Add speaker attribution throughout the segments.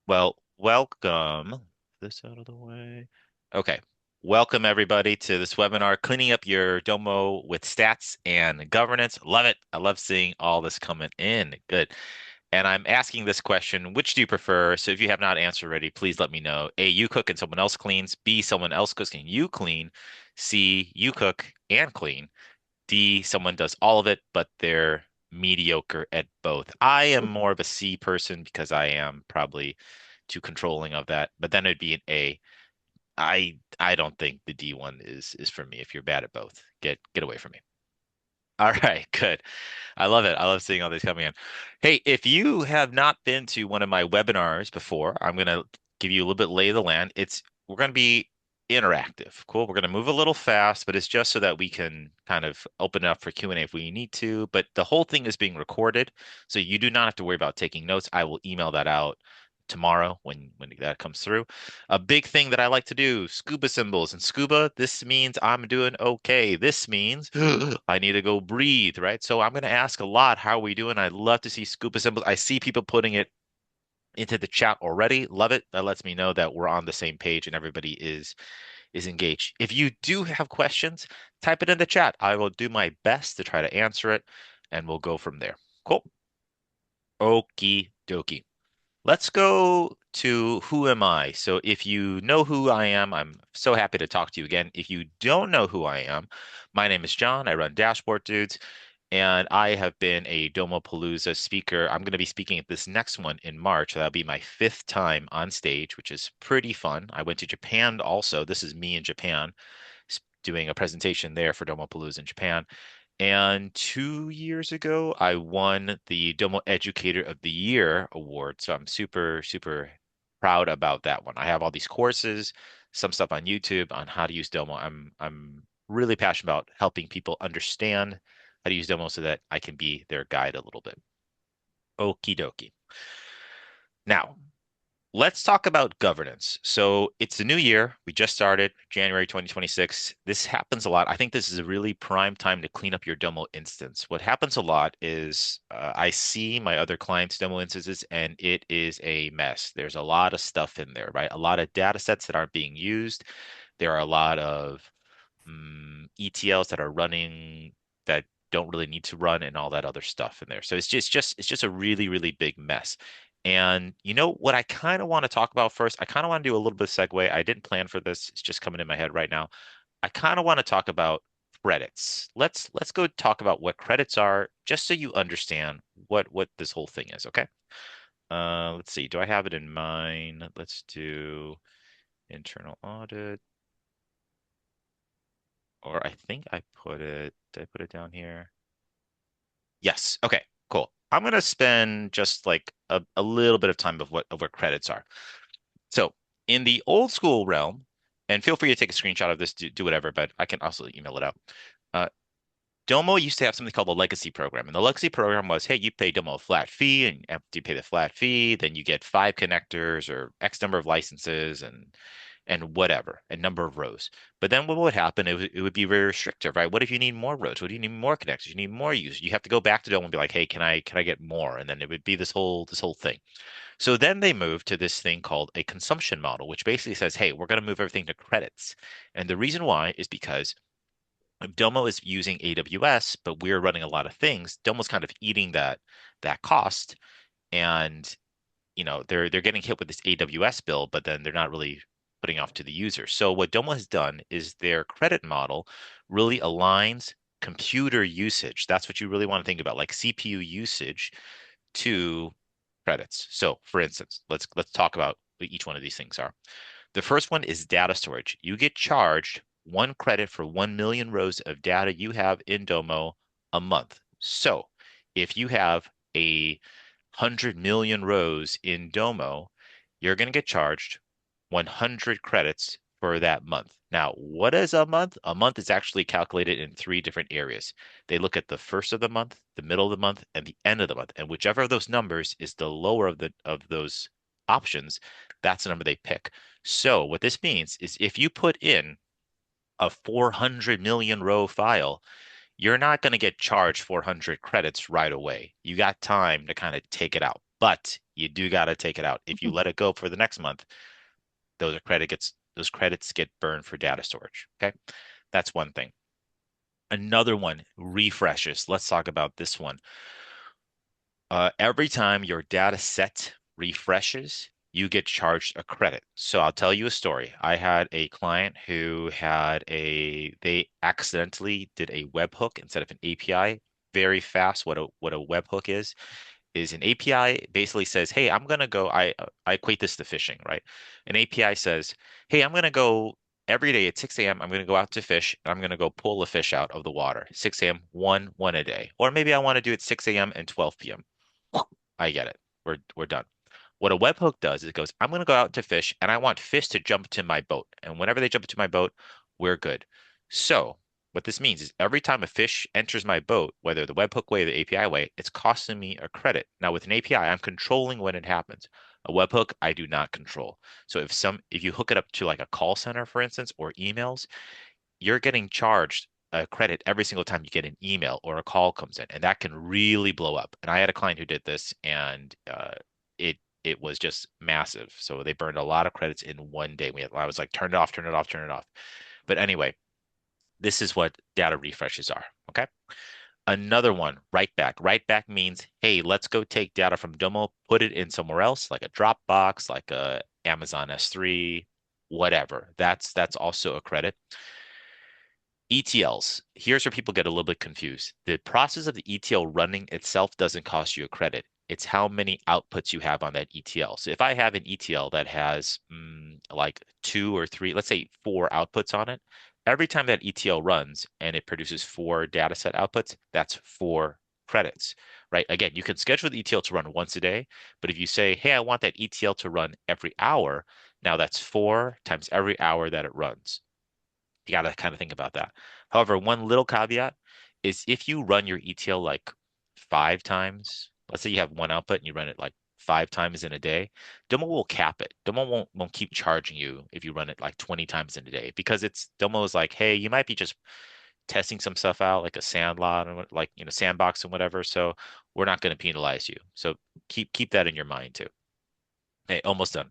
Speaker 1: Well, welcome. This out of the way. Okay. Welcome everybody to this webinar, cleaning up your Domo with stats and governance. Love it. I love seeing all this coming in. Good. And I'm asking this question, which do you prefer? So if you have not answered already, please let me know. A, you cook and someone else cleans. B, someone else cooks and you clean. C, you cook and clean. D, someone does all of it, but they're mediocre at both. I am more of a C person because I am probably too controlling of that. But then it'd be an A. I don't think the D one is for me. If you're bad at both, get away from me. All right, good. I love it. I love seeing all these coming in. Hey, if you have not been to one of my webinars before, I'm going to give you a little bit lay of the land. We're going to be interactive. Cool. We're going to move a little fast, but it's just so that we can kind of open it up for Q&A if we need to. But the whole thing is being recorded, so you do not have to worry about taking notes. I will email that out tomorrow when that comes through. A big thing that I like to do, scuba symbols. And scuba, this means I'm doing okay. This means I need to go breathe, right? So I'm going to ask a lot, how are we doing? I love to see scuba symbols. I see people putting it into the chat already. Love it. That lets me know that we're on the same page and everybody is engaged. If you do have questions, type it in the chat. I will do my best to try to answer it, and we'll go from there. Cool. Okie dokie. Let's go to who am I? So if you know who I am, I'm so happy to talk to you again. If you don't know who I am, my name is John. I run Dashboard Dudes, and I have been a Domopalooza speaker. I'm going to be speaking at this next one in March. That'll be my fifth time on stage, which is pretty fun. I went to Japan also. This is me in Japan doing a presentation there for Domopalooza in Japan. And 2 years ago, I won the Domo Educator of the Year award. So I'm super, super proud about that one. I have all these courses, some stuff on YouTube on how to use Domo. I'm really passionate about helping people understand how to use Domo so that I can be their guide a little bit. Okie dokie. Now, let's talk about governance. So it's a new year. We just started January 2026. This happens a lot. I think this is a really prime time to clean up your Domo instance. What happens a lot is I see my other clients' Domo instances and it is a mess. There's a lot of stuff in there, right? A lot of data sets that aren't being used. There are a lot of ETLs that are running that don't really need to run and all that other stuff in there. So it's just a really, really big mess. And you know what I kind of want to talk about first? I kind of want to do a little bit of segue. I didn't plan for this. It's just coming in my head right now. I kind of want to talk about credits. Let's go talk about what credits are, just so you understand what this whole thing is, okay? Let's see. Do I have it in mind? Let's do internal audit. Or I think I put it, did I put it down here? Yes. Okay, cool. I'm gonna spend just like a little bit of time of where credits are. So in the old school realm, and feel free to take a screenshot of this, do whatever, but I can also email it out. Uh, Domo used to have something called a legacy program. And the legacy program was, hey, you pay Domo a flat fee, and after you pay the flat fee, then you get 5 connectors or X number of licenses and whatever, a number of rows. But then what would happen? It would be very restrictive, right? What if you need more rows? What do you need more connectors? You need more users. You have to go back to Domo and be like, hey, can I get more? And then it would be this whole thing. So then they moved to this thing called a consumption model, which basically says, hey, we're going to move everything to credits. And the reason why is because Domo is using AWS, but we're running a lot of things. Domo's kind of eating that cost, and they're getting hit with this AWS bill, but then they're not really putting off to the user. So what Domo has done is their credit model really aligns computer usage. That's what you really want to think about, like CPU usage to credits. So for instance, let's talk about what each one of these things are. The first one is data storage. You get charged 1 credit for 1 million rows of data you have in Domo a month. So if you have 100 million rows in Domo, you're going to get charged 100 credits for that month. Now, what is a month? A month is actually calculated in 3 different areas. They look at the first of the month, the middle of the month, and the end of the month. And whichever of those numbers is the lower of those options, that's the number they pick. So what this means is if you put in a 400 million row file, you're not going to get charged 400 credits right away. You got time to kind of take it out. but you do got to take it out. If you let it go for the next month, those credits get burned for data storage. Okay. That's one thing. Another one, refreshes. Let's talk about this one. Every time your data set refreshes, you get charged a credit. So I'll tell you a story. I had a client who they accidentally did a webhook instead of an API. Very fast. What a webhook is an API basically says, "Hey, I'm gonna go." I equate this to fishing, right? An API says, "Hey, I'm gonna go every day at 6 a.m. I'm gonna go out to fish and I'm gonna go pull a fish out of the water. 6 a.m. one a day, or maybe I want to do it 6 a.m. and 12 p.m." I get it. We're done. What a webhook does is it goes, "I'm going to go out to fish and I want fish to jump into my boat. And whenever they jump into my boat, we're good." So what this means is every time a fish enters my boat, whether the webhook way or the API way, it's costing me a credit. Now with an API, I'm controlling when it happens. A webhook, I do not control. So if you hook it up to like a call center, for instance, or emails, you're getting charged a credit every single time you get an email or a call comes in, and that can really blow up. And I had a client who did this, and it was just massive. So they burned a lot of credits in one day. I was like, turn it off, turn it off, turn it off. But anyway, this is what data refreshes are. Okay. Another one, write back. Write back means, hey, let's go take data from Domo, put it in somewhere else, like a Dropbox, like a Amazon S3, whatever. That's also a credit. ETLs. Here's where people get a little bit confused. The process of the ETL running itself doesn't cost you a credit. It's how many outputs you have on that ETL. So if I have an ETL that has like two or three, let's say four outputs on it, every time that ETL runs and it produces four dataset outputs, that's four credits, right? Again, you can schedule the ETL to run once a day, but if you say, hey, I want that ETL to run every hour, now that's four times every hour that it runs. You got to kind of think about that. However, one little caveat is if you run your ETL like five times, let's say you have one output and you run it like five times in a day, Domo will cap it. Domo won't keep charging you if you run it like 20 times in a day because it's Domo is like, hey, you might be just testing some stuff out like a sandlot and like sandbox and whatever. So we're not going to penalize you. So keep that in your mind too. Hey, almost done.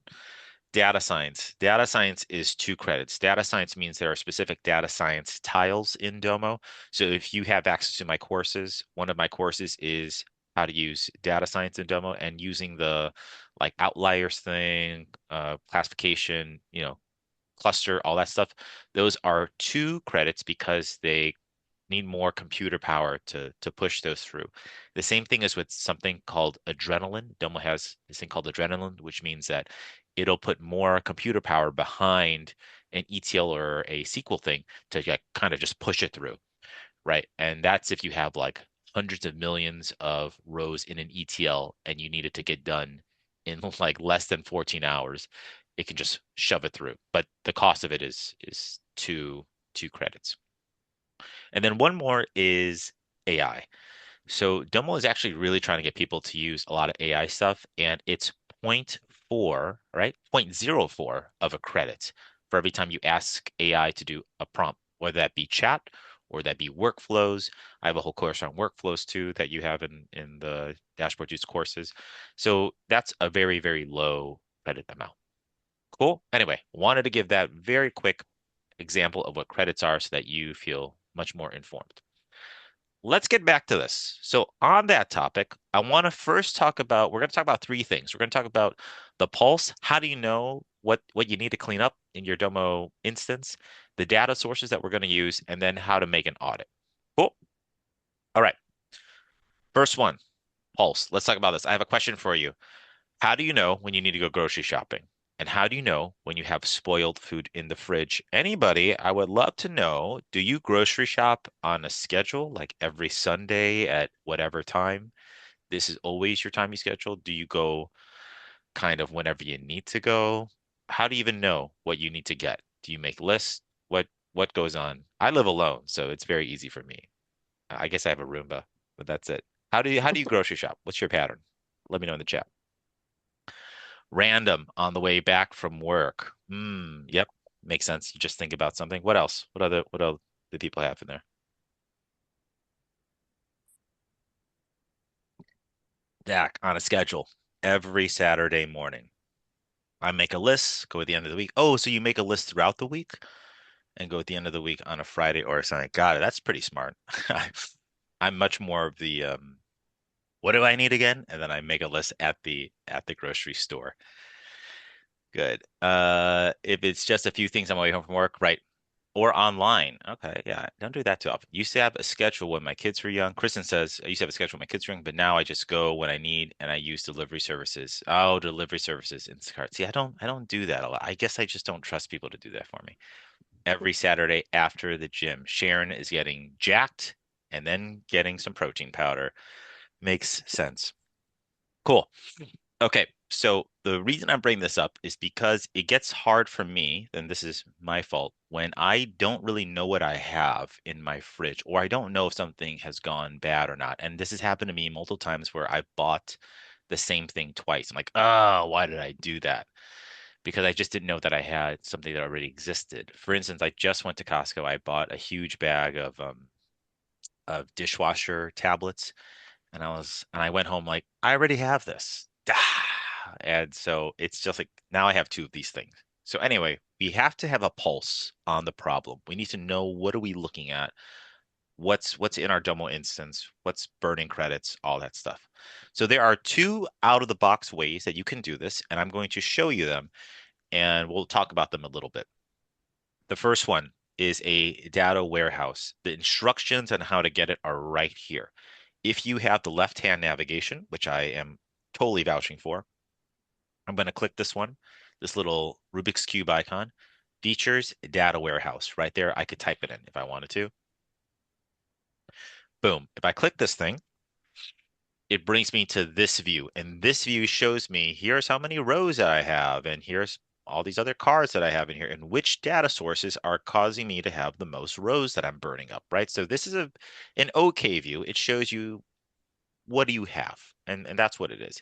Speaker 1: Data science. Data science is two credits. Data science means there are specific data science tiles in Domo. So if you have access to my courses, one of my courses is how to use data science in Domo and using the like outliers thing, classification, cluster, all that stuff. Those are two credits because they need more computer power to push those through. The same thing is with something called adrenaline. Domo has this thing called adrenaline, which means that it'll put more computer power behind an ETL or a SQL thing to kind of just push it through, right? And that's if you have like hundreds of millions of rows in an ETL and you need it to get done in like less than 14 hours, it can just shove it through. But the cost of it is two credits. And then one more is AI. So Domo is actually really trying to get people to use a lot of AI stuff, and it's zero point 0.4, right? 0.04 of a credit for every time you ask AI to do a prompt, whether that be chat or that be workflows. I have a whole course on workflows too that you have in the dashboard use courses. So that's a very, very low credit amount. Cool. Anyway, wanted to give that very quick example of what credits are so that you feel much more informed. Let's get back to this. So on that topic, I want to first we're going to talk about three things. We're going to talk about the pulse. How do you know what you need to clean up in your Domo instance, the data sources that we're going to use, and then how to make an audit. Cool. All right. First one, pulse. Let's talk about this. I have a question for you. How do you know when you need to go grocery shopping? And how do you know when you have spoiled food in the fridge? Anybody, I would love to know, do you grocery shop on a schedule, like every Sunday at whatever time? This is always your time you schedule? Do you go kind of whenever you need to go? How do you even know what you need to get? Do you make lists? What goes on? I live alone, so it's very easy for me. I guess I have a Roomba, but that's it. How do you grocery shop? What's your pattern? Let me know in the chat. Random on the way back from work. Yep, makes sense. You just think about something. What else? What else do people have in there? Dak on a schedule. every Saturday morning. I make a list, go at the end of the week. Oh, so you make a list throughout the week and go at the end of the week on a Friday or a Sunday. Got it. That's pretty smart. I'm much more of the what do I need again? And then I make a list at the grocery store. Good. If it's just a few things on my way home from work, right? Or online. Okay, yeah, don't do that too often. Used to have a schedule when my kids were young. Kristen says I used to have a schedule when my kids were young, but now I just go when I need and I use delivery services. Oh, delivery services, Instacart. See, I don't do that a lot. I guess I just don't trust people to do that for me. Every Saturday after the gym, Sharon is getting jacked and then getting some protein powder. Makes sense. Cool. Okay, so the reason I'm bringing this up is because it gets hard for me, and this is my fault, when I don't really know what I have in my fridge, or I don't know if something has gone bad or not. And this has happened to me multiple times where I bought the same thing twice. I'm like, oh, why did I do that? Because I just didn't know that I had something that already existed. For instance, I just went to Costco. I bought a huge bag of dishwasher tablets and I went home like, I already have this. And so it's just like now I have two of these things. So anyway, we have to have a pulse on the problem. We need to know what are we looking at? What's in our Domo instance? What's burning credits? All that stuff. So there are two out of the box ways that you can do this, and I'm going to show you them, and we'll talk about them a little bit. The first one is a data warehouse. The instructions on how to get it are right here. If you have the left-hand navigation, which I am totally vouching for, I'm going to click this one, this little Rubik's Cube icon, features data warehouse. Right there, I could type it in if I wanted to. Boom. If I click this thing, it brings me to this view. And this view shows me here's how many rows that I have, and here's all these other cards that I have in here, and which data sources are causing me to have the most rows that I'm burning up, right? So this is an okay view. It shows you what do you have, and that's what it is.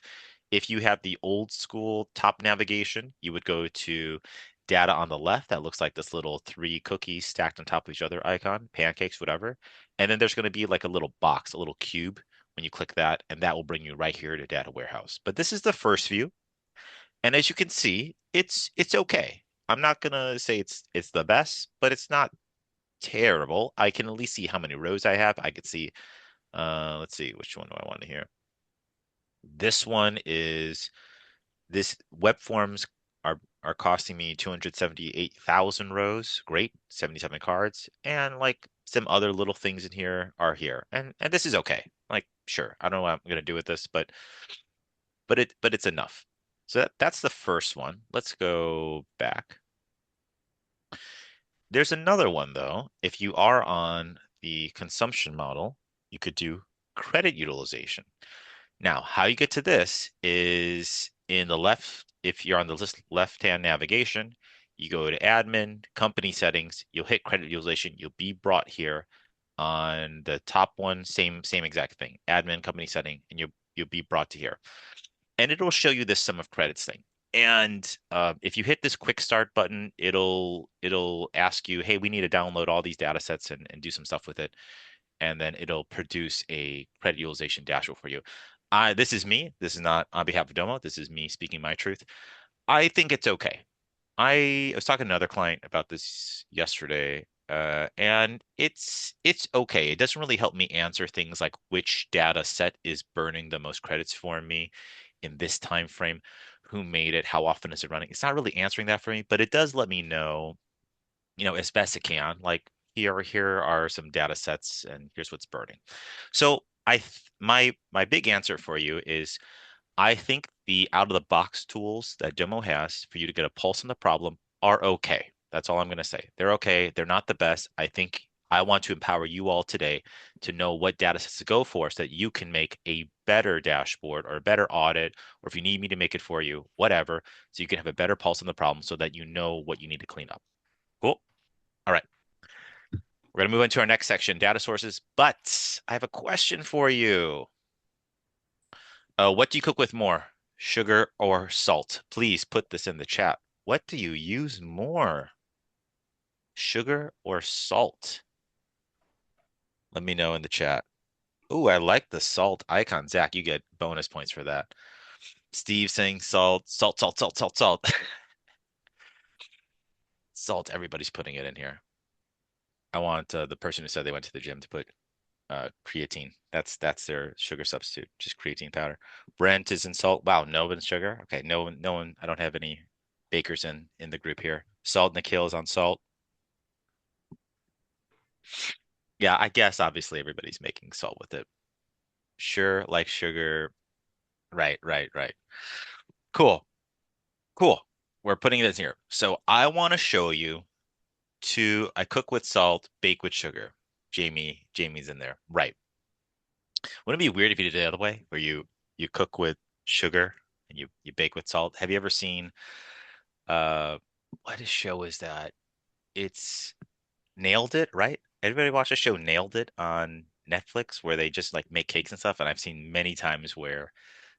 Speaker 1: If you have the old school top navigation, you would go to data on the left. That looks like this little three cookies stacked on top of each other icon, pancakes, whatever. And then there's going to be like a little box, a little cube when you click that, and that will bring you right here to data warehouse. But this is the first view. And as you can see, it's okay. I'm not gonna say it's the best, but it's not terrible. I can at least see how many rows I have. I could see, let's see, which one do I want to hear? This one is this web forms are costing me 278,000 rows. Great, 77 cards, and like some other little things in here are here, and this is okay. Like, sure, I don't know what I'm gonna do with this, but it's enough. So that's the first one. Let's go back. There's another one though. If you are on the consumption model, you could do credit utilization. Now, how you get to this is in the left, if you're on the list left-hand navigation, you go to admin, company settings, you'll hit credit utilization, you'll be brought here on the top one, same exact thing, admin, company setting, and you'll be brought to here. And it'll show you this sum of credits thing. And if you hit this quick start button, it'll ask you, hey, we need to download all these data sets and do some stuff with it, and then it'll produce a credit utilization dashboard for you. This is me. This is not on behalf of Domo. This is me speaking my truth. I think it's okay. I was talking to another client about this yesterday, and it's okay. It doesn't really help me answer things like which data set is burning the most credits for me in this time frame, who made it, how often is it running. It's not really answering that for me, but it does let me know, as best it can, like here are some data sets and here's what's burning. So my big answer for you is I think the out of the box tools that Domo has for you to get a pulse on the problem are okay. That's all I'm going to say. They're okay. They're not the best. I think I want to empower you all today to know what data sets to go for so that you can make a better dashboard or a better audit, or if you need me to make it for you, whatever, so you can have a better pulse on the problem so that you know what you need to clean up. Cool. All right. We're going to move into our next section, data sources, but I have a question for you. What do you cook with more, sugar or salt? Please put this in the chat. What do you use more, sugar or salt? Let me know in the chat. Oh, I like the salt icon. Zach, you get bonus points for that. Steve saying salt, salt, salt, salt, salt, salt. Salt, everybody's putting it in here. I want the person who said they went to the gym to put creatine. That's their sugar substitute, just creatine powder. Brent is in salt. Wow, no one's sugar. Okay, no one, no one. I don't have any bakers in the group here. Salt Nikhil is on salt. Yeah, I guess obviously everybody's making salt with it. Sure, like sugar. Right, right, right. Cool, cool. We're putting it in here. So I want to show you I cook with salt, bake with sugar. Jamie's in there. Right. Wouldn't it be weird if you did it the other way, where you cook with sugar and you bake with salt? Have you ever seen uh what show is that? It's Nailed It, right? Everybody watch the show Nailed It on Netflix where they just like make cakes and stuff? And I've seen many times where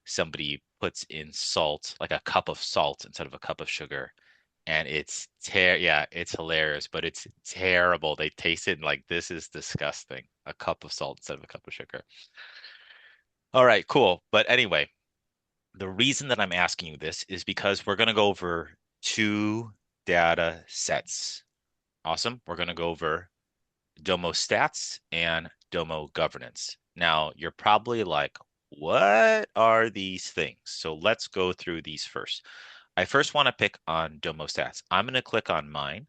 Speaker 1: somebody puts in salt, like a cup of salt instead of a cup of sugar. And yeah, it's hilarious, but it's terrible. They taste it and like this is disgusting. A cup of salt instead of a cup of sugar. All right, cool. But anyway, the reason that I'm asking you this is because we're going to go over two data sets. Awesome. We're going to go over Domo Stats and Domo Governance. Now, you're probably like, what are these things? So let's go through these first. I first want to pick on Domo Stats. I'm going to click on mine,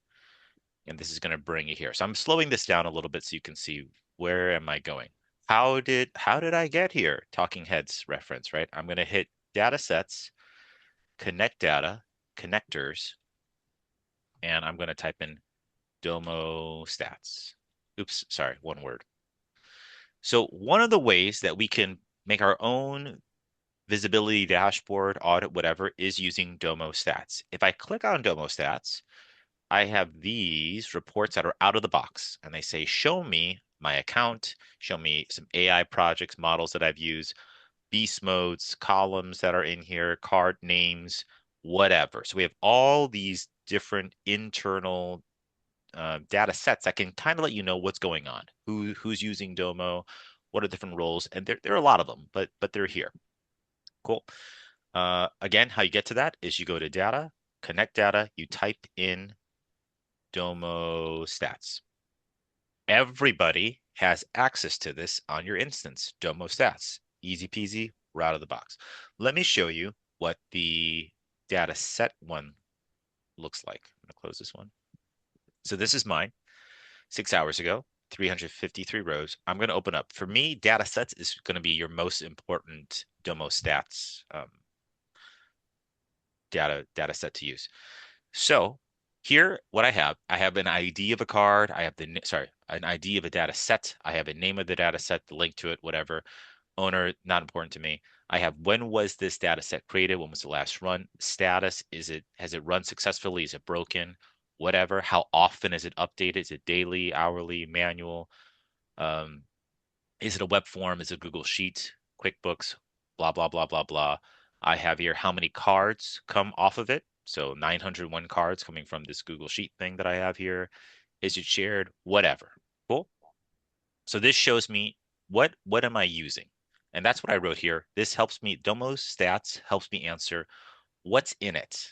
Speaker 1: and this is going to bring you here. So I'm slowing this down a little bit so you can see where am I going. How did I get here? Talking Heads reference, right? I'm going to hit data sets, connect data, connectors, and I'm going to type in Domo Stats. Oops, sorry, one word. So one of the ways that we can make our own visibility dashboard, audit, whatever, is using Domo Stats. If I click on Domo Stats, I have these reports that are out of the box, and they say, show me my account, show me some AI projects, models that I've used, beast modes, columns that are in here, card names, whatever. So we have all these different internal data sets that can kind of let you know what's going on, who's using Domo, what are different roles, and there are a lot of them, but they're here. Cool. Again, how you get to that is you go to data, connect data, you type in Domo Stats. Everybody has access to this on your instance, Domo Stats. Easy peasy, right out of the box. Let me show you what the data set one looks like. I'm going to close this one. So this is mine, 6 hours ago, 353 rows. I'm going to open up. For me, data sets is going to be your most important Domo Stats data set to use. So here, what I have an ID of a card. I have an ID of a data set. I have a name of the data set, the link to it, whatever. Owner, not important to me. I have when was this data set created? When was the last run? Status, has it run successfully? Is it broken? Whatever. How often is it updated? Is it daily, hourly, manual? Um, is it a web form? Is it Google Sheet, QuickBooks, blah, blah, blah, blah, blah. I have here how many cards come off of it. So 901 cards coming from this Google Sheet thing that I have here. Is it shared? Whatever. Cool. So this shows me what am I using? And that's what I wrote here. This helps me, Domo Stats helps me answer what's in it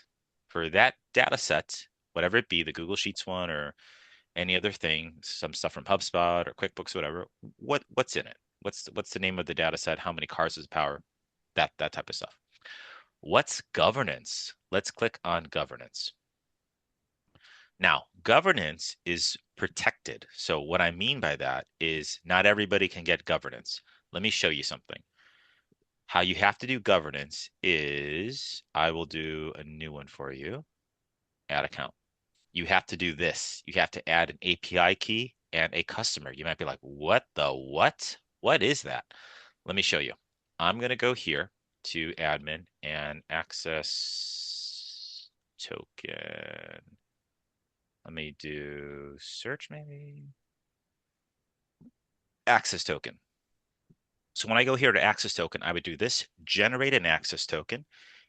Speaker 1: for that data set, whatever it be, the Google Sheets one or any other thing, some stuff from HubSpot or QuickBooks, whatever. What's in it? What's the name of the data set? How many cars does it power? That type of stuff. What's governance? Let's click on governance. Now, governance is protected. So what I mean by that is not everybody can get governance. Let me show you something. How you have to do governance is, I will do a new one for you, add account. You have to do this. You have to add an API key and a customer. You might be like, what the what? What is that? Let me show you. I'm going to go here to admin and access token. Let me do search maybe. Access token. So when I go here to access token, I would do this, generate an access token.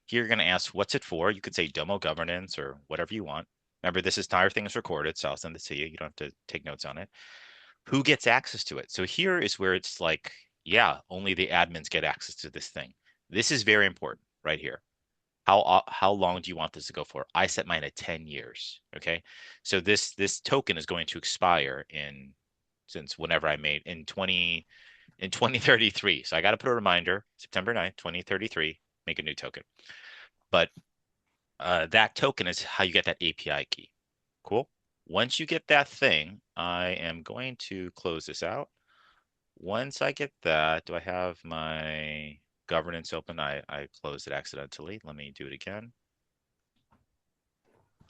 Speaker 1: Here you're going to ask what's it for. You could say Domo governance or whatever you want. Remember, this entire thing is recorded, so I'll send it to you. You don't have to take notes on it. Who gets access to it? So here is where it's like, yeah, only the admins get access to this thing. This is very important. right here. How long do you want this to go for? I set mine at 10 years. Okay. So this token is going to expire in since whenever I made in 2033. So I got to put a reminder, September 9th, 2033, make a new token. But that token is how you get that API key. Cool. Once you get that thing, I am going to close this out. Once I get that, do I have my governance open? I closed it accidentally. Let me do it again.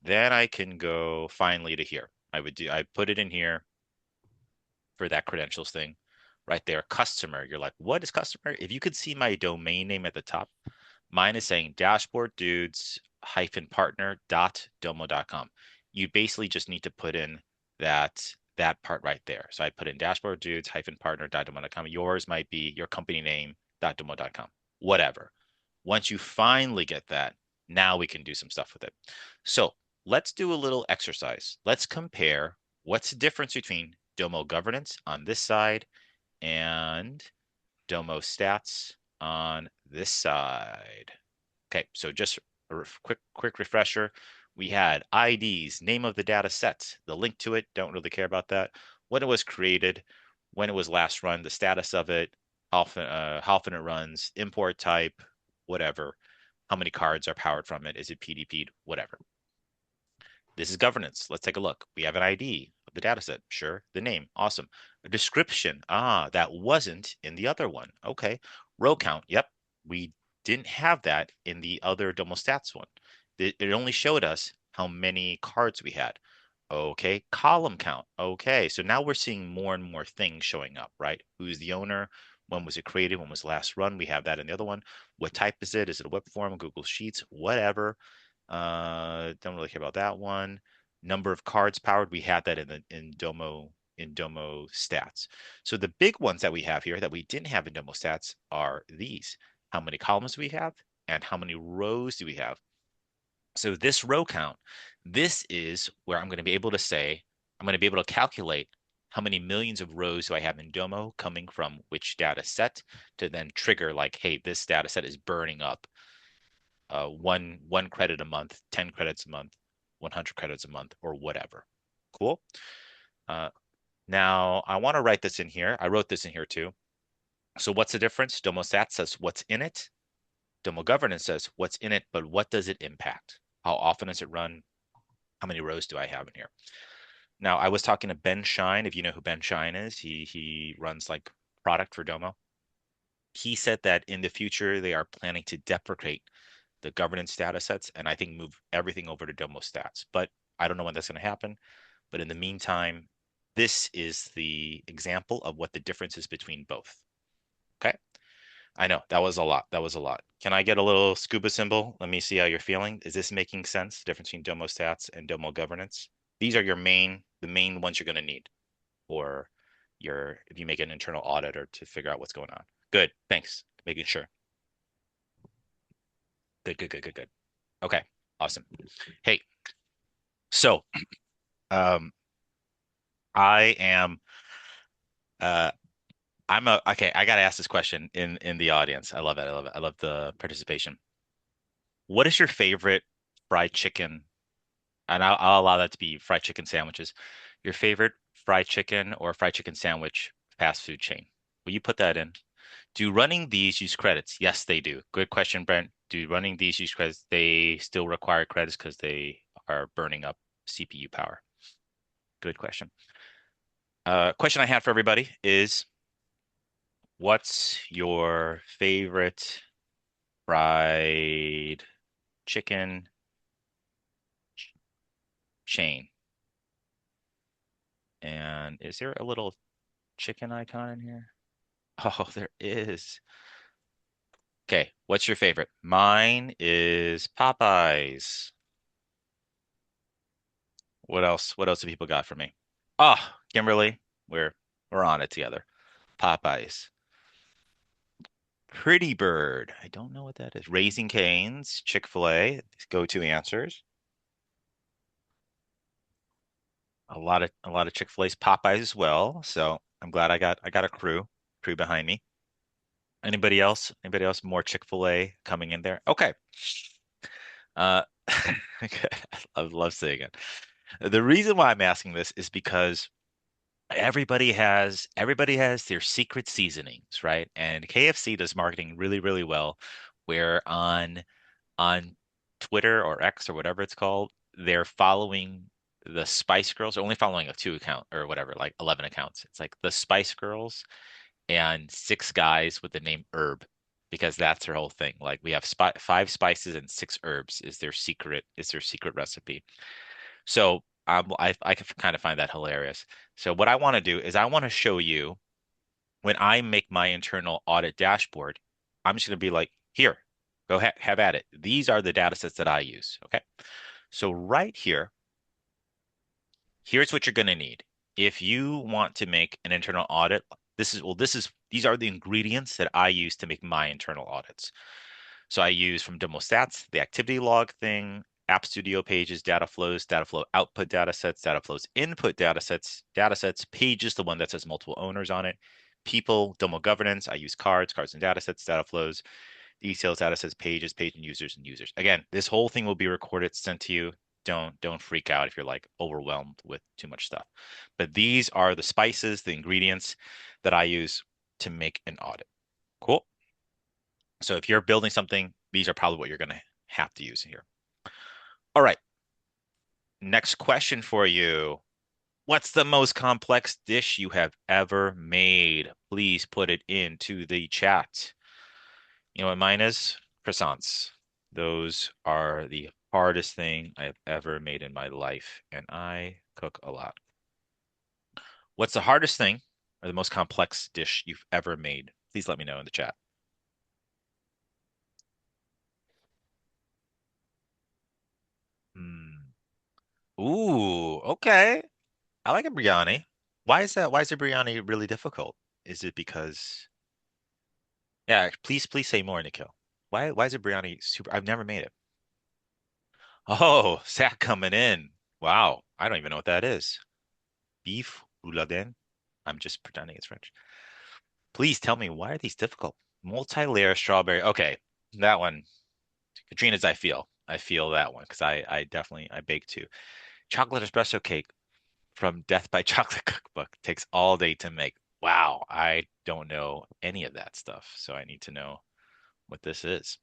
Speaker 1: Then I can go finally to here. I put it in here for that credentials thing right there. Customer. You're like, what is customer? If you could see my domain name at the top, mine is saying dashboarddudes-partner.domo.com. You basically just need to put in that part right there. So I put in dashboarddudes-partner.domo.com. Yours might be your company name.domo.com. Whatever. Once you finally get that, now we can do some stuff with it. So let's do a little exercise. Let's compare what's the difference between Domo governance on this side and Domo stats on this side. Okay, so just a quick refresher. We had IDs, name of the data set, the link to it, don't really care about that. When it was created, when it was last run, the status of it, how often it runs, import type, whatever. How many cards are powered from it? Is it PDP'd? Whatever. This is governance. Let's take a look. We have an ID of the data set. Sure. The name. Awesome. A description. Ah, that wasn't in the other one. Okay. Row count. Yep. We didn't have that in the other Domo stats one. It only showed us how many cards we had. Okay. Column count. Okay. So now we're seeing more and more things showing up, right? Who's the owner? When was it created? When was last run? We have that in the other one. What type is it? Is it a web form, Google Sheets, whatever? Don't really care about that one. Number of cards powered, we had that in Domo stats. So the big ones that we have here that we didn't have in Domo stats are these. How many columns do we have and how many rows do we have? So this row count, this is where I'm going to be able to say, I'm going to be able to calculate how many millions of rows do I have in Domo coming from which data set to then trigger like, hey, this data set is burning up one credit a month, 10 credits a month, 100 credits a month, or whatever. Cool. Uh, Now I want to write this in here. I wrote this in here too. So what's the difference? Domo Stats says what's in it. Domo Governance says what's in it, but what does it impact? How often does it run? How many rows do I have in here? Now I was talking to Ben Shine. If you know who Ben Shine is, he runs like product for Domo. He said that in the future they are planning to deprecate the governance data sets and I think move everything over to Domo stats. But I don't know when that's going to happen. But in the meantime, this is the example of what the difference is between both. Okay. I know that was a lot. That was a lot. Can I get a little scuba symbol? Let me see how you're feeling. Is this making sense? The difference between Domo stats and Domo governance? These are the main ones you're going to need for if you make an internal audit or to figure out what's going on. Good. Thanks. Making sure. Good, good, good, good, good. Okay. Awesome. Hey, so um I am uh okay, I gotta ask this question in the audience. I love it. I love it. I love the participation. What is your favorite fried chicken? And I'll allow that to be fried chicken sandwiches. Your favorite fried chicken or fried chicken sandwich fast food chain? Will you put that in? Do running these use credits? Yes, they do. Good question, Brent. Do running these use credits? They still require credits because they are burning up CPU power. Good question. Question I have for everybody is, what's your favorite fried chicken chain? And is there a little chicken icon in here? Oh, there is. Okay, what's your favorite? Mine is Popeyes. What else? What else do people got for me? Oh, Kimberly, we're on it together. Popeyes. Pretty Bird. I don't know what that is. Raising Cane's, Chick-fil-A, go-to answers. A lot of Chick-fil-A's, Popeyes as well. So I'm glad I got a crew behind me. Anybody else? Anybody else more Chick-fil-A coming in there? Okay. Uh, I love saying it. The reason why I'm asking this is because everybody has their secret seasonings, right? And KFC does marketing really, really well, where on Twitter or X or whatever it's called, they're following the Spice Girls, only following a two account or whatever, like 11 accounts. It's like the Spice Girls and six guys with the name Herb, because that's their whole thing. Like we have five spices and six herbs is their secret recipe. So I kind of find that hilarious. So what I want to do is I want to show you when I make my internal audit dashboard, I'm just going to be like, here, go have at it. These are the data sets that I use. Okay. So right here, here's what you're going to need. If you want to make an internal audit, these are the ingredients that I use to make my internal audits. So I use from Domo Stats, the activity log thing, App Studio pages, data flows, data flow output data sets, data flows input data sets, pages, the one that says multiple owners on it, people, Domo governance. I use cards and data sets, data flows, ETLs, data sets, pages, page and users. Again, this whole thing will be recorded, sent to you. Don't freak out if you're like overwhelmed with too much stuff. But these are the spices, the ingredients that I use to make an audit. Cool. So if you're building something, these are probably what you're going to have to use here. All right. Next question for you. What's the most complex dish you have ever made? Please put it into the chat. You know what mine is? Croissants. Those are the hardest thing I've ever made in my life, and I cook a lot. What's the hardest thing or the most complex dish you've ever made? Please let me know in the chat. Hmm. Ooh, okay. I like a biryani. Why is that? Why is a biryani really difficult? Is it because, yeah, please say more, Nikhil. Why is a biryani super? I've never made it. Oh, Zach coming in. Wow. I don't even know what that is. Beef rouladen. I'm just pretending it's French. Please tell me, why are these difficult? Multi-layer strawberry. Okay, that one. Katrina's I feel. I feel that one because I definitely I bake too. Chocolate espresso cake from Death by Chocolate Cookbook takes all day to make. Wow, I don't know any of that stuff, so I need to know what this is.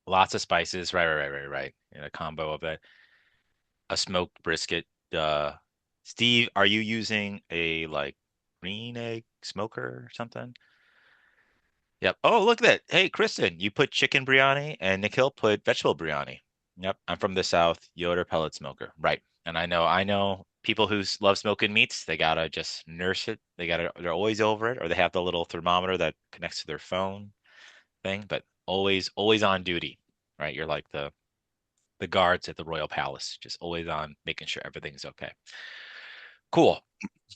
Speaker 1: Lots of spices, right. And a combo of that. A smoked brisket. Steve, are you using a like green egg smoker or something? Yep. Oh, look at that. Hey, Kristen, you put chicken biryani and Nikhil put vegetable biryani. Yep. I'm from the South, Yoder pellet smoker. Right. And I know people who love smoking meats, they gotta just nurse it. They're always over it, or they have the little thermometer that connects to their phone thing, but always on duty, right? You're like the guards at the Royal Palace, just always on making sure everything's okay. Cool.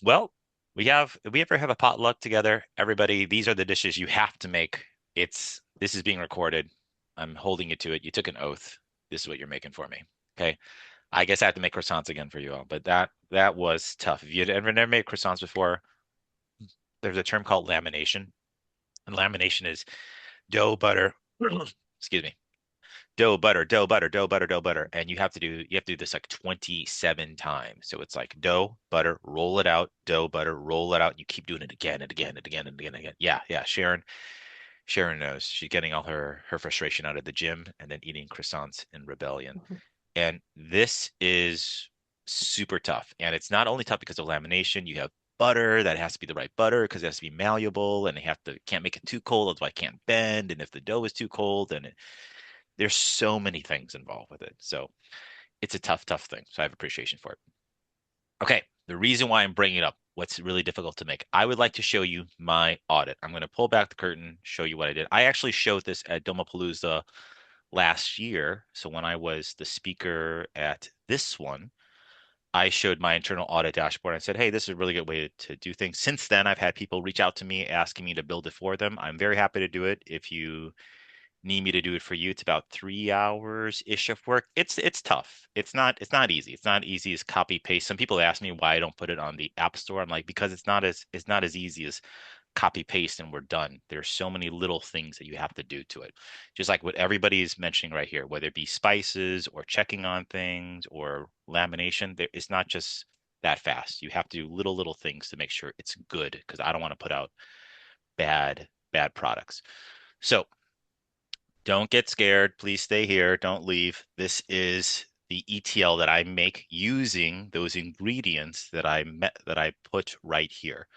Speaker 1: Well, if we ever have a potluck together, everybody, these are the dishes you have to make. This is being recorded. I'm holding you to it. You took an oath. This is what you're making for me. Okay. I guess I have to make croissants again for you all, but that was tough. If you'd ever never made croissants before, there's a term called lamination. And lamination is dough, butter, excuse me, dough, butter, dough, butter, dough, butter, dough, butter. And you have to do this like 27 times. So it's like dough, butter, roll it out, dough, butter, roll it out. And you keep doing it again and again and again and again and again. Yeah. Sharon knows. She's getting all her frustration out of the gym and then eating croissants in rebellion. And this is super tough. And it's not only tough because of lamination, you have butter that has to be the right butter because it has to be malleable and they can't make it too cold, otherwise it can't bend. And if the dough is too cold, then there's so many things involved with it. So it's a tough thing. So I have appreciation for it. Okay. The reason why I'm bringing it up, what's really difficult to make, I would like to show you my audit. I'm going to pull back the curtain, show you what I did. I actually showed this at Domopalooza last year. So when I was the speaker at this one, I showed my internal audit dashboard. I said, hey, this is a really good way to do things. Since then, I've had people reach out to me asking me to build it for them. I'm very happy to do it. If you need me to do it for you, it's about 3 hours-ish of work. It's tough. It's not easy. It's not easy as copy paste. Some people ask me why I don't put it on the App Store. I'm like, because it's not as easy as copy paste and we're done. There's so many little things that you have to do to it. Just like what everybody is mentioning right here, whether it be spices or checking on things or lamination, it's not just that fast. You have to do little things to make sure it's good because I don't want to put out bad products. So don't get scared. Please stay here. Don't leave. This is the ETL that I make using those ingredients that I put right here.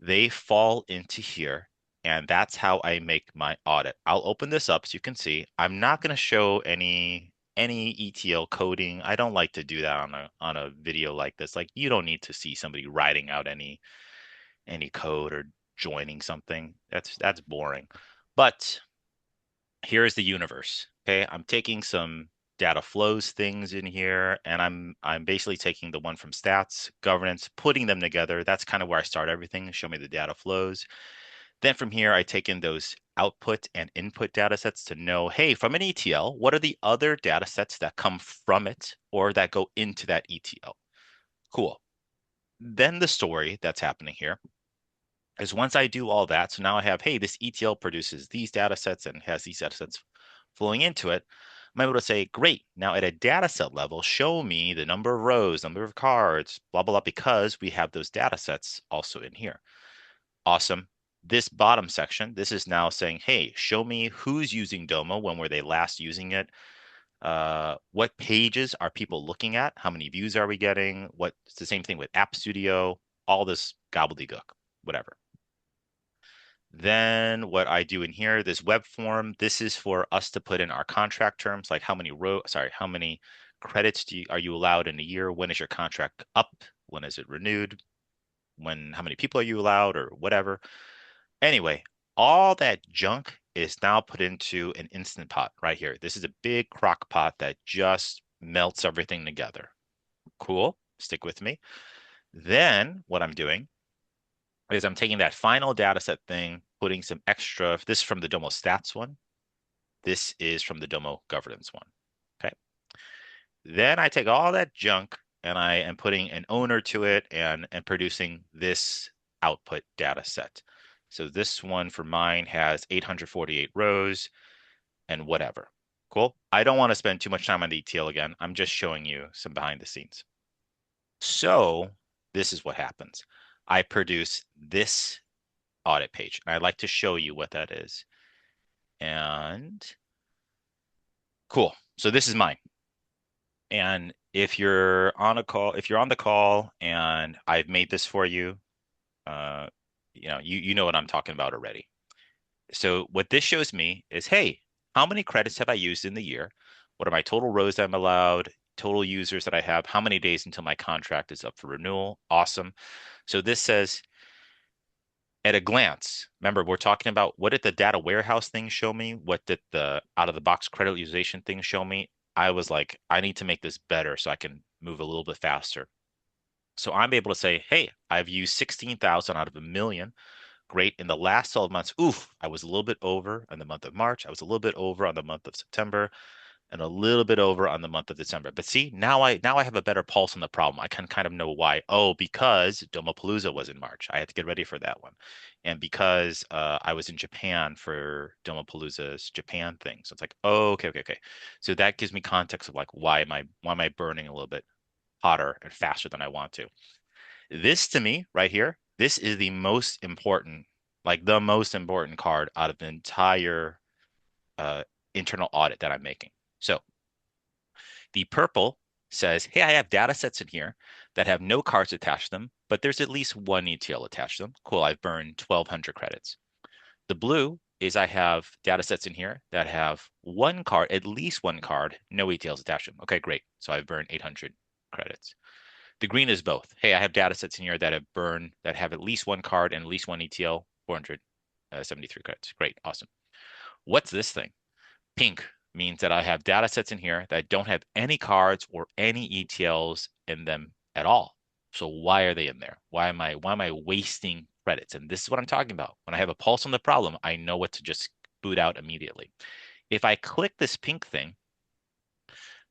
Speaker 1: They fall into here, and that's how I make my audit. I'll open this up so you can see. I'm not going to show any ETL coding. I don't like to do that on a video like this. Like you don't need to see somebody writing out any code or joining something. That's boring. But here's the universe. Okay, I'm taking some data flows things in here, and I'm basically taking the one from stats, governance, putting them together. That's kind of where I start everything. Show me the data flows. Then from here, I take in those output and input data sets to know, hey, from an ETL, what are the other data sets that come from it or that go into that ETL? Cool. Then the story that's happening here is once I do all that, so now I have, hey, this ETL produces these data sets and has these data sets flowing into it. I'm able to say, great, now at a data set level, show me the number of rows, number of cards, blah, blah, blah, because we have those data sets also in here. Awesome. This bottom section, this is now saying, hey, show me who's using Domo, when were they last using it, what pages are people looking at, how many views are we getting, it's the same thing with App Studio, all this gobbledygook, whatever. Then what I do in here, this web form, this is for us to put in our contract terms, like how many credits are you allowed in a year? When is your contract up? When is it renewed? How many people are you allowed or whatever? Anyway, all that junk is now put into an Instant Pot right here. This is a big crock pot that just melts everything together. Cool. Stick with me. Then what I'm doing is I'm taking that final data set thing, putting some extra, this is from the Domo Stats one. This is from the Domo Governance one. Okay. Then I take all that junk and I am putting an owner to it and producing this output data set. So this one for mine has 848 rows and whatever. Cool. I don't want to spend too much time on the ETL again. I'm just showing you some behind the scenes. So this is what happens. I produce this audit page. And I'd like to show you what that is. And cool. So this is mine. And if you're on the call and I've made this for you, you know what I'm talking about already. So what this shows me is, hey, how many credits have I used in the year? What are my total rows I'm allowed? Total users that I have? How many days until my contract is up for renewal? Awesome. So this says, at a glance, remember, we're talking about what did the data warehouse thing show me? What did the out of the box credit utilization thing show me? I was like, I need to make this better so I can move a little bit faster. So I'm able to say, hey, I've used 16,000 out of a million. Great. In the last 12 months, I was a little bit over in the month of March. I was a little bit over on the month of September and a little bit over on the month of December. But see, now I have a better pulse on the problem. I can kind of know why. Oh, because Domopalooza was in March. I had to get ready for that one. And because I was in Japan for Domopalooza's Japan thing. So it's like, oh, okay. So that gives me context of like why am I burning a little bit hotter and faster than I want to. This to me right here, this is the most important, like the most important card out of the entire uh, internal audit that I'm making. So the purple says, hey, I have data sets in here that have no cards attached to them, but there's at least one ETL attached to them. Cool, I've burned 1,200 credits. The blue is I have data sets in here that have one card, at least one card, no ETLs attached to them. Okay, great. So I've burned 800 credits. The green is both. Hey, I have data sets in here that have at least one card and at least one ETL, 473 credits. Great, awesome. What's this thing? Pink means that I have data sets in here that don't have any cards or any ETLs in them at all. So why are they in there? Why am I wasting credits? And this is what I'm talking about. When I have a pulse on the problem, I know what to just boot out immediately. If I click this pink thing,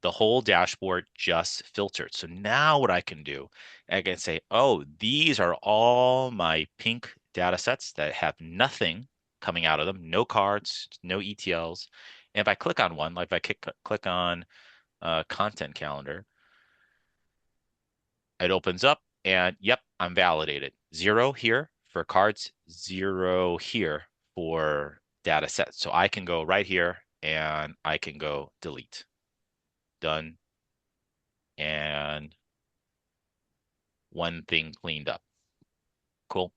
Speaker 1: the whole dashboard just filtered. So now what I can do, I can say, oh, these are all my pink data sets that have nothing coming out of them, no cards, no ETLs. And if I click on one, like if I click on content calendar, it opens up and yep, I'm validated. 0 here for cards, 0 here for data sets. So I can go right here and I can go delete. Done. And one thing cleaned up. Cool.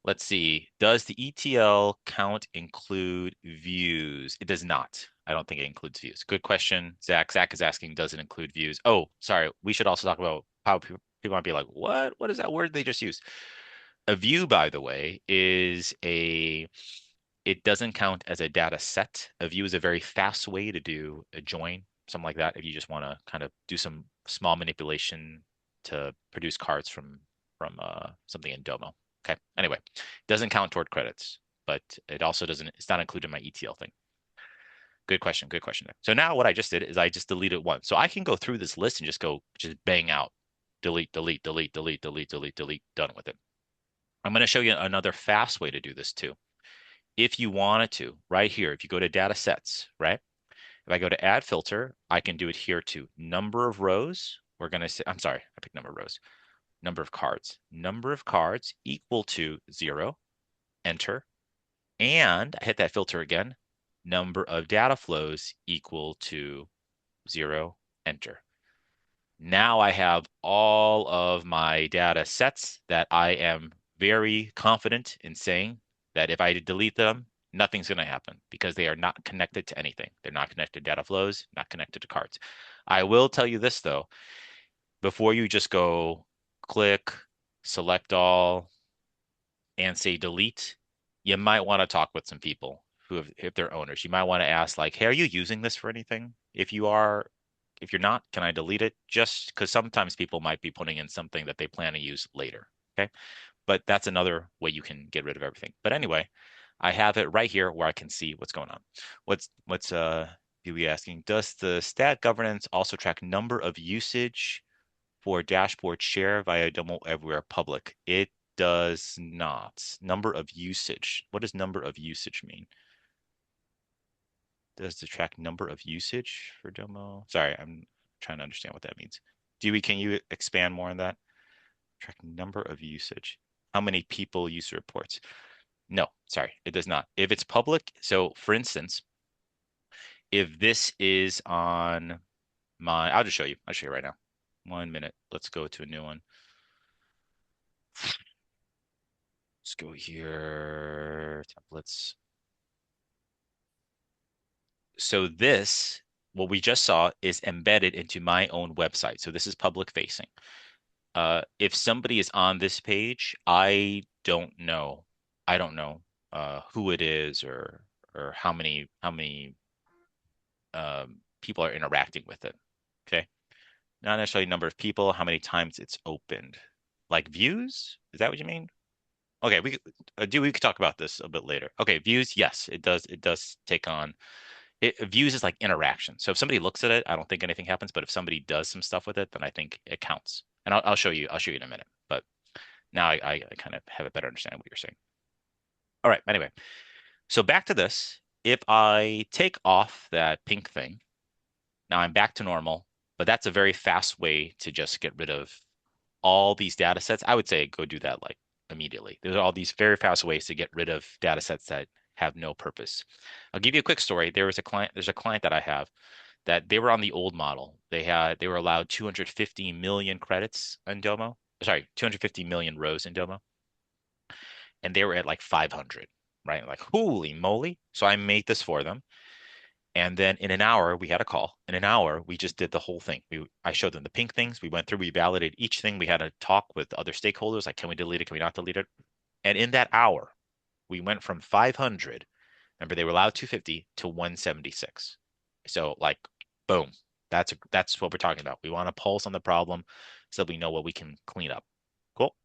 Speaker 1: Let's see. Does the ETL count include views? It does not. I don't think it includes views. Good question, Zach. Zach is asking, does it include views? Oh, sorry. We should also talk about how people might be like, what? What is that word they just used? A view, by the way, it doesn't count as a data set. A view is a very fast way to do a join, something like that. If you just want to kind of do some small manipulation to produce cards from something in Domo. Okay. Anyway, doesn't count toward credits, but it also doesn't. It's not included in my ETL thing. Good question. Good question there. So now what I just did is I just deleted one. So I can go through this list and just bang out, delete, delete, delete, delete, delete, delete, delete, done with it. I'm going to show you another fast way to do this too. If you wanted to, right here, if you go to data sets, right? If I go to add filter, I can do it here too. Number of rows, we're going to say, I'm sorry, I picked number of rows. Number of cards. Number of cards equal to 0, enter. And I hit that filter again. Number of data flows equal to 0, enter. Now I have all of my data sets that I am very confident in saying that if I delete them, nothing's going to happen because they are not connected to anything. They're not connected to data flows, not connected to cards. I will tell you this though, before you just go click, select all, and say delete, you might want to talk with some people who have, if they're owners. You might want to ask like, hey, are you using this for anything? If you are, if you're not, can I delete it? Just because sometimes people might be putting in something that they plan to use later. Okay. But that's another way you can get rid of everything. But anyway, I have it right here where I can see what's going on. What's Dewey asking? Does the stat governance also track number of usage for dashboard share via Domo Everywhere Public? It does not. Number of usage. What does number of usage mean? Does the track number of usage for Domo? Sorry, I'm trying to understand what that means. Dewey, can you expand more on that? Track number of usage. How many people use the reports? No, sorry, it does not. If it's public, so for instance, if this is on my, I'll just show you. I'll show you right now. 1 minute. Let's go to a new one. Let's go here. Templates. So this, what we just saw, is embedded into my own website. So this is public facing. If somebody is on this page, I don't know. I don't know who it is or how many people are interacting with it. Okay, not necessarily number of people, how many times it's opened. Like views? Is that what you mean? Okay, we could talk about this a bit later. Okay, views, yes, it does. It does take on it. Views is like interaction. So if somebody looks at it, I don't think anything happens. But if somebody does some stuff with it, then I think it counts. And I'll show you. I'll show you in a minute. But now I kind of have a better understanding of what you're saying. All right. Anyway, so back to this. If I take off that pink thing, now I'm back to normal. But that's a very fast way to just get rid of all these data sets. I would say go do that like immediately. There's all these very fast ways to get rid of data sets that have no purpose. I'll give you a quick story. There's a client that I have that they were on the old model. They were allowed 250 million credits in Domo. Sorry, 250 million rows in Domo. And they were at like 500, right? Like, holy moly. So I made this for them. And then in an hour, we had a call. In an hour, we just did the whole thing. I showed them the pink things. We went through, we validated each thing. We had a talk with other stakeholders, like, can we delete it? Can we not delete it? And in that hour, we went from 500, remember they were allowed 250 to 176. So like, boom, that's what we're talking about. We want to pulse on the problem so we know what we can clean up. Cool.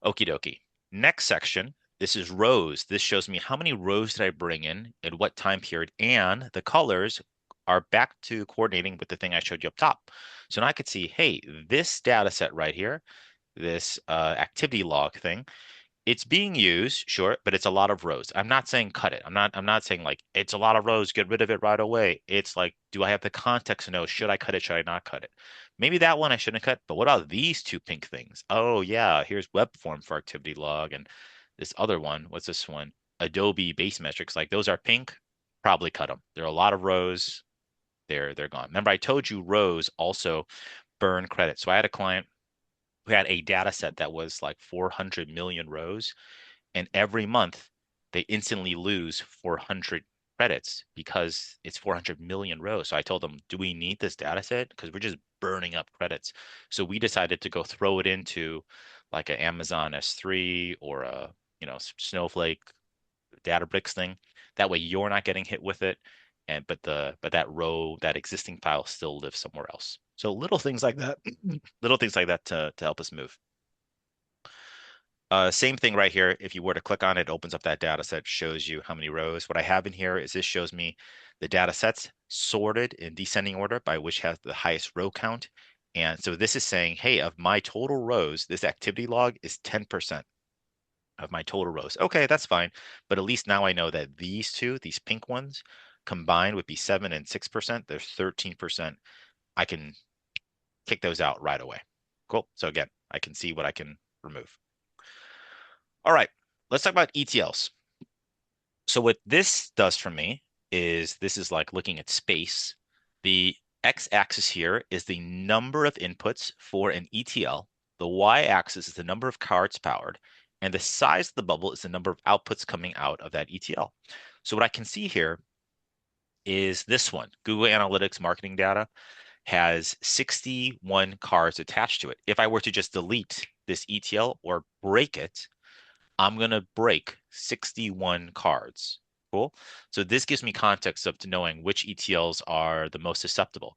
Speaker 1: Okie dokie. Next section, this is rows. This shows me how many rows did I bring in at what time period, and the colors are back to coordinating with the thing I showed you up top. So now I could see, hey, this data set right here, this activity log thing, It's being used, sure, but it's a lot of rows. I'm not saying cut it. I'm not saying like it's a lot of rows, get rid of it right away. It's like, do I have the context to know should I cut it, should I not cut it? Maybe that one I shouldn't cut, but what about these two pink things? Oh yeah, here's web form for activity log and this other one, what's this one? Adobe base metrics. Like those are pink, probably cut them. There are a lot of rows, they're gone. Remember, I told you rows also burn credit. So I had a client who had a data set that was like 400 million rows and every month they instantly lose 400 credits because it's 400 million rows. So I told them, do we need this data set? Because we're just burning up credits. So we decided to go throw it into like an Amazon S3 or a, Snowflake Databricks thing. That way you're not getting hit with it. And but that row, that existing file still lives somewhere else. So little things like that, little things like that to help us move. Same thing right here. If you were to click on it, it opens up that data set, shows you how many rows. What I have in here is this shows me the data sets sorted in descending order by which has the highest row count. And so this is saying, hey, of my total rows, this activity log is 10% of my total rows. Okay, that's fine. But at least now I know that these two, these pink ones, combined would be 7 and 6%. There's 13%. I can kick those out right away. Cool. So again, I can see what I can remove. All right, let's talk about ETLs. So what this does for me is this is like looking at space. The x-axis here is the number of inputs for an ETL. The y-axis is the number of cards powered, and the size of the bubble is the number of outputs coming out of that ETL. So what I can see here is this one, Google Analytics marketing data has 61 cards attached to it. If I were to just delete this ETL or break it, I'm going to break 61 cards. Cool. So this gives me context of to knowing which ETLs are the most susceptible.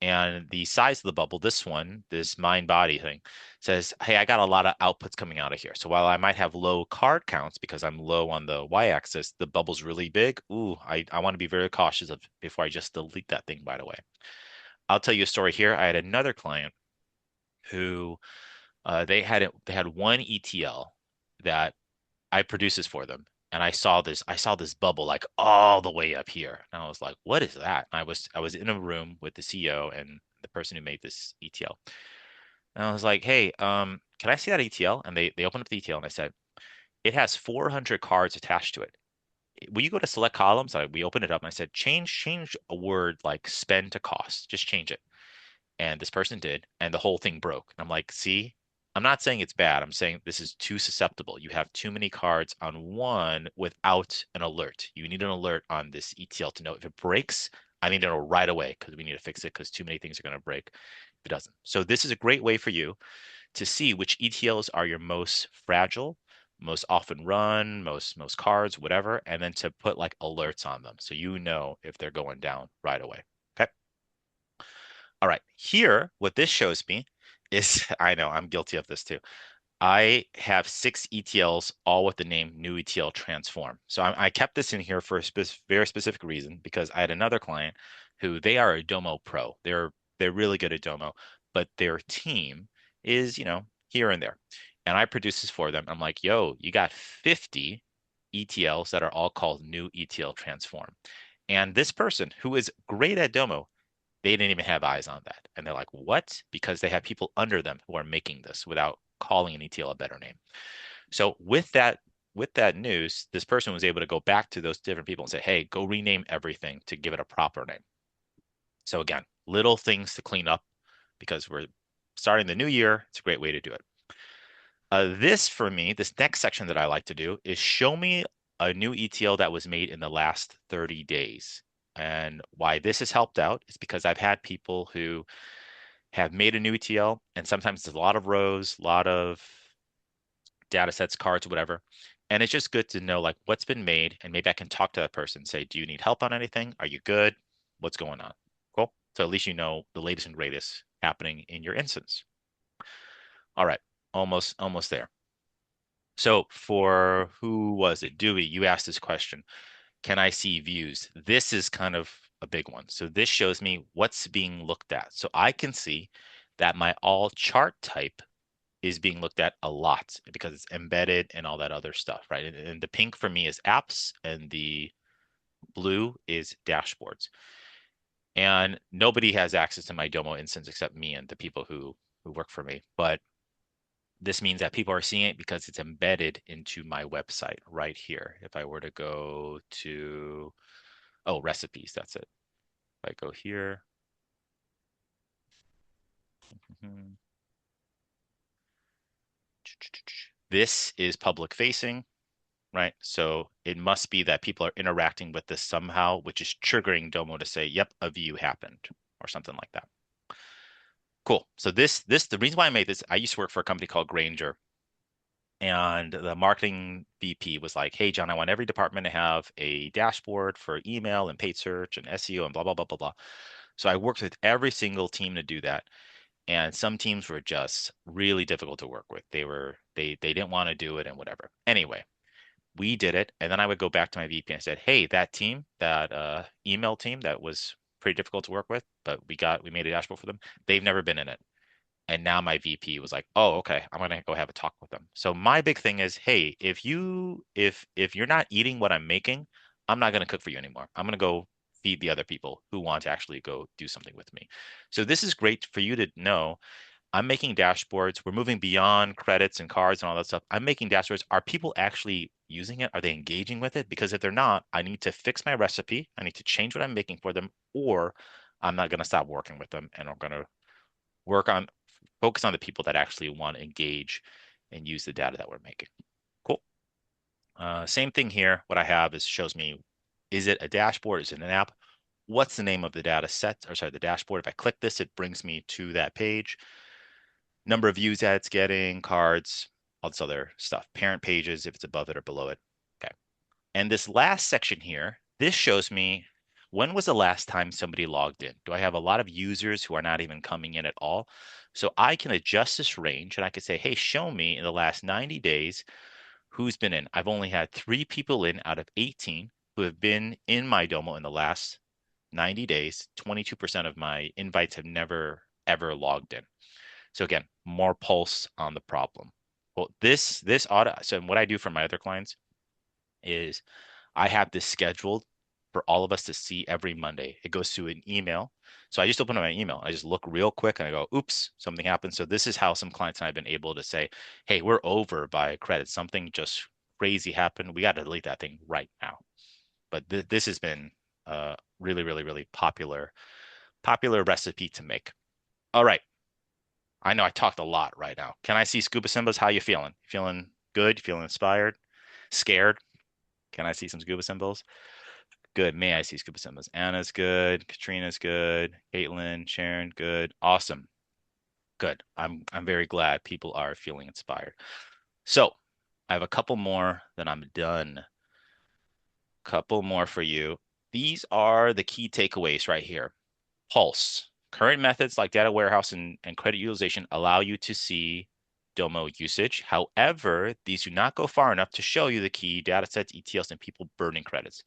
Speaker 1: And the size of the bubble, this one, this mind body thing, says, hey, I got a lot of outputs coming out of here. So while I might have low card counts because I'm low on the y-axis, the bubble's really big. Ooh, I want to be very cautious of before I just delete that thing right away. I'll tell you a story here. I had another client who they had one ETL that I produced this for them, and I saw this bubble like all the way up here, and I was like, "What is that?" And I was in a room with the CEO and the person who made this ETL, and I was like, "Hey, can I see that ETL?" And they opened up the ETL, and I said, "It has 400 cards attached to it. Will you go to select columns?" We opened it up, and I said, "Change a word like spend to cost. Just change it." And this person did, and the whole thing broke. And I'm like, see, I'm not saying it's bad. I'm saying this is too susceptible. You have too many cards on one without an alert. You need an alert on this ETL to know if it breaks. I need to know right away because we need to fix it because too many things are going to break if it doesn't. So this is a great way for you to see which ETLs are your most fragile, most often run, most cards, whatever, and then to put like alerts on them so you know if they're going down right away. Okay. All right, here, what this shows me is, I know I'm guilty of this too. I have 6 ETLs, all with the name new ETL transform. So I kept this in here for a very specific reason because I had another client who they are a Domo pro. They're really good at Domo, but their team is, here and there. And I produce this for them. I'm like, yo, you got 50 ETLs that are all called new ETL transform. And this person who is great at Domo they didn't even have eyes on that. And they're like, what? Because they have people under them who are making this without calling an ETL a better name. So with that news, this person was able to go back to those different people and say, hey, go rename everything to give it a proper name. So again, little things to clean up because we're starting the new year. It's a great way to do it. This for me, this next section that I like to do is show me a new ETL that was made in the last 30 days. And why this has helped out is because I've had people who have made a new ETL, and sometimes there's a lot of rows, a lot of data sets, cards, whatever. And it's just good to know like what's been made, and maybe I can talk to that person, say, do you need help on anything? Are you good? What's going on? Cool. So at least you know the latest and greatest happening in your instance. All right, almost there. So for who was it? Dewey, you asked this question. Can I see views? This is kind of a big one. So this shows me what's being looked at. So I can see that my all chart type is being looked at a lot because it's embedded and all that other stuff, right? And the pink for me is apps, and the blue is dashboards. And nobody has access to my Domo instance except me and the people who work for me. But this means that people are seeing it because it's embedded into my website right here. If I were to go to, oh, recipes, that's it. If I go here, mhm. This is public facing, right? So it must be that people are interacting with this somehow, which is triggering Domo to say, yep, a view happened or something like that. Cool. So the reason why I made this, I used to work for a company called Granger, and the marketing VP was like, hey, John, I want every department to have a dashboard for email and paid search and SEO and blah, blah, blah, blah, blah. So I worked with every single team to do that. And some teams were just really difficult to work with. They didn't want to do it and whatever. Anyway, we did it. And then I would go back to my VP and I said, hey, that team, that email team that was pretty difficult to work with, but we made a dashboard for them. They've never been in it. And now my VP was like, "Oh, okay, I'm gonna go have a talk with them." So my big thing is, hey, if you're not eating what I'm making, I'm not gonna cook for you anymore. I'm gonna go feed the other people who want to actually go do something with me. So this is great for you to know. I'm making dashboards. We're moving beyond credits and cards and all that stuff. I'm making dashboards. Are people actually using it? Are they engaging with it? Because if they're not, I need to fix my recipe. I need to change what I'm making for them, or I'm not gonna stop working with them and I'm gonna work on focus on the people that actually want to engage and use the data that we're making. Cool. Same thing here. What I have is shows me, is it a dashboard? Is it an app? What's the name of the data set, or sorry, the dashboard? If I click this, it brings me to that page. Number of views that it's getting, cards, all this other stuff. Parent pages, if it's above it or below it. Okay. And this last section here, this shows me when was the last time somebody logged in? Do I have a lot of users who are not even coming in at all? So I can adjust this range and I can say, hey, show me in the last 90 days who's been in. I've only had 3 people in out of 18 who have been in my Domo in the last 90 days. 22% of my invites have never, ever logged in. So again, more pulse on the problem. Well, this audit, so what I do for my other clients is I have this scheduled for all of us to see every Monday. It goes to an email. So I just open up my email. I just look real quick and I go, oops, something happened. So this is how some clients and I have been able to say, hey, we're over by credit. Something just crazy happened. We got to delete that thing right now. But this has been really, really, really popular recipe to make. All right. I know I talked a lot right now. Can I see scuba symbols? How you feeling? Feeling good? Feeling inspired? Scared? Can I see some scuba symbols? Good. May I see scuba symbols? Anna's good. Katrina's good. Caitlin, Sharon, good. Awesome. Good. I'm very glad people are feeling inspired. So I have a couple more, then I'm done. Couple more for you. These are the key takeaways right here. Pulse. Current methods like data warehouse and credit utilization allow you to see Domo usage. However, these do not go far enough to show you the key data sets, ETLs, and people burning credits.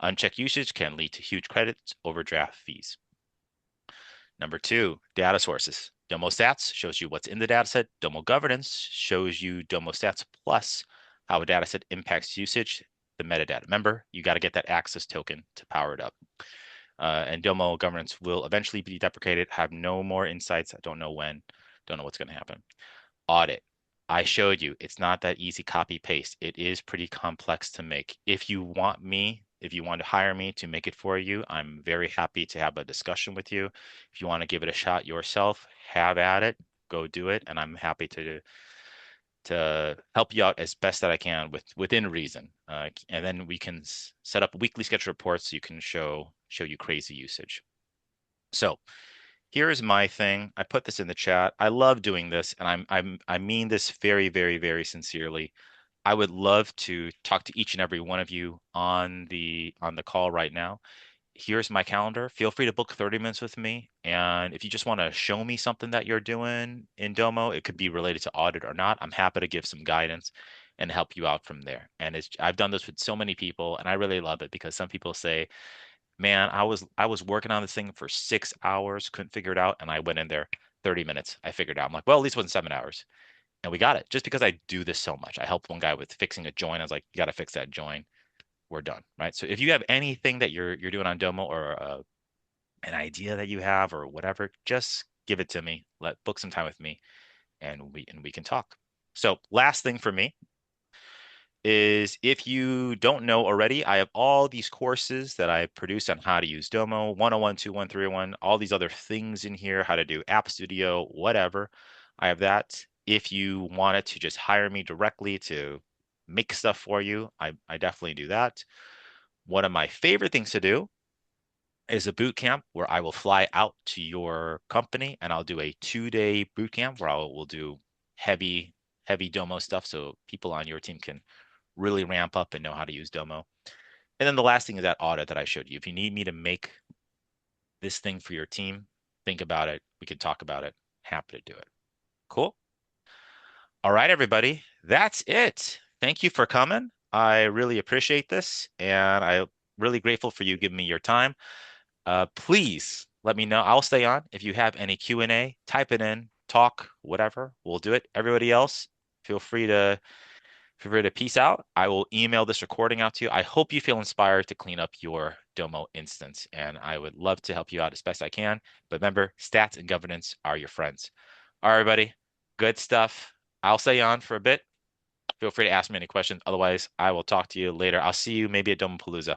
Speaker 1: Unchecked usage can lead to huge credits overdraft fees. Number two, data sources. Domo Stats shows you what's in the dataset. Domo Governance shows you Domo Stats plus how a dataset impacts usage, the metadata. Remember, you got to get that access token to power it up. And Domo Governance will eventually be deprecated, have no more insights. I don't know when, don't know what's going to happen. Audit. I showed you it's not that easy copy paste. It is pretty complex to make. If you want to hire me to make it for you, I'm very happy to have a discussion with you. If you want to give it a shot yourself, have at it, go do it, and I'm happy to help you out as best that I can within reason. And then we can set up weekly schedule reports so you can show you crazy usage. So here's my thing. I put this in the chat. I love doing this, and I mean this very, very, very sincerely. I would love to talk to each and every one of you on the call right now. Here's my calendar. Feel free to book 30 minutes with me. And if you just want to show me something that you're doing in Domo, it could be related to audit or not. I'm happy to give some guidance and help you out from there. And I've done this with so many people, and I really love it because some people say, man, I was working on this thing for 6 hours, couldn't figure it out, and I went in there 30 minutes. I figured it out. I'm like, well, at least it wasn't 7 hours. And we got it just because I do this so much. I helped one guy with fixing a join. I was like, you got to fix that join. We're done, right? So if you have anything that you're doing on Domo or an idea that you have or whatever, just give it to me. Let book some time with me, and we can talk. So last thing for me is if you don't know already, I have all these courses that I produce on how to use Domo 101, 201, 301, all these other things in here, how to do App Studio, whatever. I have that. If you wanted to just hire me directly to make stuff for you, I definitely do that. One of my favorite things to do is a boot camp where I will fly out to your company and I'll do a 2-day boot camp where I will do heavy, heavy Domo stuff so people on your team can really ramp up and know how to use Domo. And then the last thing is that audit that I showed you. If you need me to make this thing for your team, think about it. We can talk about it. Happy to do it. Cool. All right, everybody. That's it. Thank you for coming. I really appreciate this, and I'm really grateful for you giving me your time. Please let me know. I'll stay on. If you have any Q&A, type it in, talk, whatever. We'll do it. Everybody else, feel free to peace out. I will email this recording out to you. I hope you feel inspired to clean up your Domo instance, and I would love to help you out as best I can. But remember, stats and governance are your friends. All right, everybody, good stuff. I'll stay on for a bit. Feel free to ask me any questions. Otherwise, I will talk to you later. I'll see you maybe at Domopalooza.